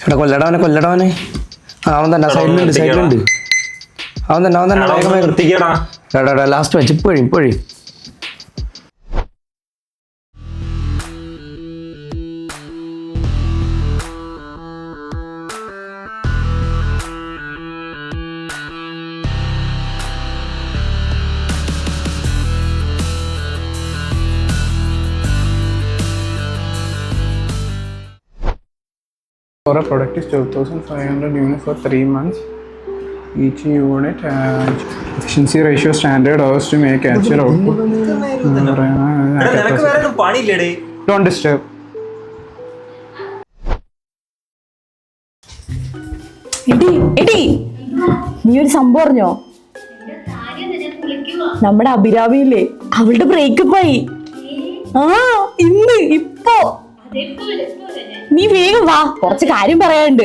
എടാ കൊല്ലടവനെ അവൻ തന്നെ സൈഡിലുണ്ട് അവൻ തന്നെ ലാസ്റ്റ് വെച്ച് ഇപ്പോഴും For a product is 12,500 units for 3 months. Each unit efficiency ratio standard hours to make actual output. Don't disturb. എടി നീ ഒരു സംഭവം അറിഞ്ഞോ? നമ്മുടെ അഭിരാമിയില്ലേ, അവളുടെ ബ്രേക്കപ്പ് ആയി. ഇന്ന് ഇപ്പോ നീ വേഗം വാ, കുറച്ച് കാര്യം പറയാനുണ്ട്.